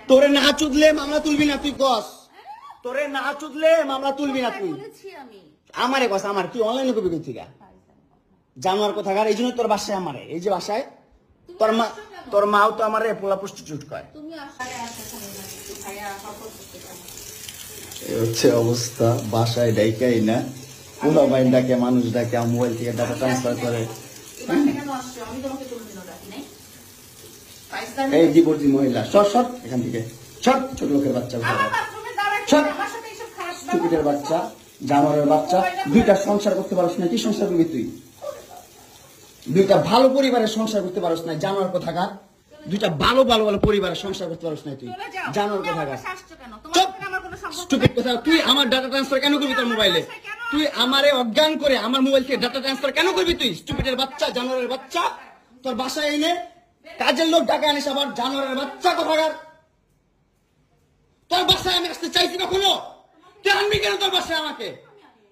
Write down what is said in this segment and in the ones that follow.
তোরে না চুদলে মামলা তুলবি না তুই কস। তোরে না চুদলে মামলা তুলবি না তুই। আমারে কস আমার তুই অনলাইনে কবি কই থেকে জানোয়ার কোথাকার। এই জন্য তোর বাসায় আমারে এই যে বাসায় তোর মাও তো আমারে পোলা প্রস্টিটিউট কয়। এই হচ্ছে অবস্থা বাসায় ডাইকাই না পোলা বাইন ডাকে মানুষ ডাকে মোবাইল থেকে ডাটা ট্রান্সফার করে। এই ডিভোর্সি মহিলা সর সর এখান থেকে সর। ছোট লোকের বাচ্চা চুপিটের বাচ্চা জানোয়ারের বাচ্চা। দুইটা সংসার করতে পারছ না কি সংসার করবি তুই? দুইটা ভালো পরিবারের সংসার করতে পারছ না জানোয়ার কোথাকার। দুইটা ভালো ভালো ভালো পরিবারের সংসার করতে পারছ না তুই জানোয়ার কোথাকার। স্টুপিড কথা। তুই আমার ডাটা ট্রান্সফার কেন করবি তোর মোবাইলে? তুই আমারে অজ্ঞান করে আমার মোবাইল থেকে ডাটা ট্রান্সফার কেন করবি তুই? স্টুপিডের বাচ্চা জানোয়ারের বাচ্চা। তোর বাসায় এনে কাজের লোক ডাকা আনিস আবার জানোয়ারের বাচ্চা কোথাকার। তোর বাসায় আমি আসতে চাইছি কখনো? তুই আনবি কেন তোর বাসায় আমাকে?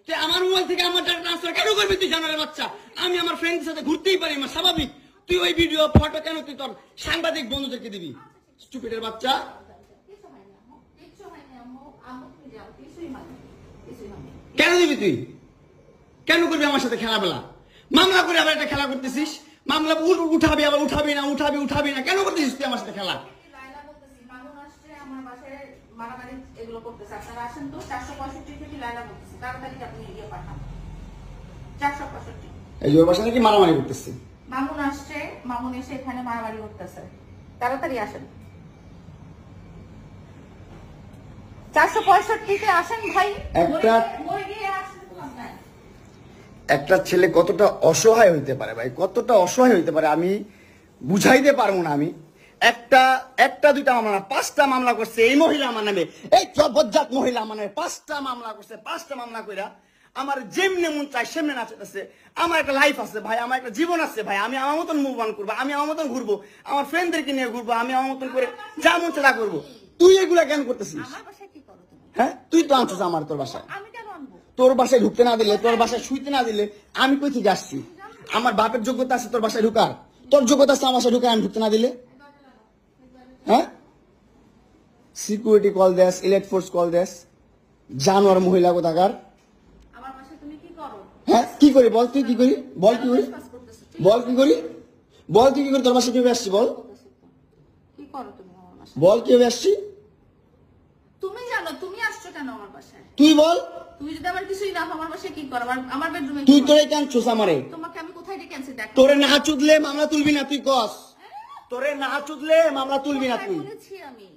তুই আমার মোবাইল থেকে আমার ডাটা ট্রান্সফার কেন করবি তুই জানোয়ারের বাচ্চা? আমি আমার ফ্রেন্ডের সাথে ঘুরতেই পারি না স্বাভাবিক। তুই ওই ভিডিও ফটো কেন তুই তোর সাংবাদিক বন্ধুদেরকে দিবি? স্টুপিডের বাচ্চা। কেন দিবি তুই? কেন করবি আমার সাথে খেলাবেলা? মামলা করে আবার একটা খেলা করতেছিস। মামলা উঠাবি আবার উঠাবি না কেন করতেছিস তুই আমার সাথে খেলা? এই যে ওর বাসা নাকি মারামারি করতেছে। মামুন আসছে, মামুন এসে এখানে মারামারি করতেছে। তাড়াতাড়ি আসেন, 465-তে আসেন ভাই। একটা ছেলে কতটা অসহায় হইতে পারে ভাই, কতটা অসহায় হইতে পারে আমি বুঝাইতে পারবো না। আমি একটা দুইটা মামলা না 5টা মামলা করছে এই মহিলা আমার নামে। এই বজ্জাত মহিলা আমার নামে 5টা মামলা করছে। 5টা মামলা কইরা আমার যেমনে মন চাই সেমনে নাচতেছে। আমার একটা লাইফ আছে ভাই, আমার একটা জীবন আছে ভাই। আমি আমার মতন মুভ অন করবো, আমি আমার মতন ঘুরবো, আমার ফ্রেন্ডদেরকে নিয়ে ঘুরবো, আমি আমার মতন করে যা মন চাই তা করবো। তুই এগুলা কেন করতেছিস? হ্যাঁ তুই তো আনছিস আমার তোর বাসায়। তোর বাসায় ঢুকতে না দিলে, তোর বাসায় শুইতে না দিলে আমি কই থেকে আসছি? আমার বাপের যোগ্যতা আছে তোর বাসায় ঢুকার? তোর যোগ্যতা আছে আমার বাসায় ঢুকার আমি ঢুকতে না দিলে? হ্যাঁ সিকিউরিটি কল দেস, ইলেট ফোর্স কল দেস, জানোয়ার মহিলা কোথাকার। হ্যাঁ কি করি বল? তুই কি করি বল? কি করি বল? কি করি বল? তুই কি করি? তোর বাসায় কিভাবে আসছি বল? বল কিভাবে আসছি? তুমি জানো তুমি আসছো কেন আমার বাসায়? তুই বল। তুমি যদি আমার কিছুই না আমার বাসায় কি করো? আমার বেডরুমে তুই তোরে কেন চুস আমারে? তোমাকে আমি কোথায় ডেকে আনছি দেখ। তোরে না চুদলে মামলা তুলবি না তুই কস। তোরে না চুদলে মামলা তুলবি না তুই। বলেছি আমি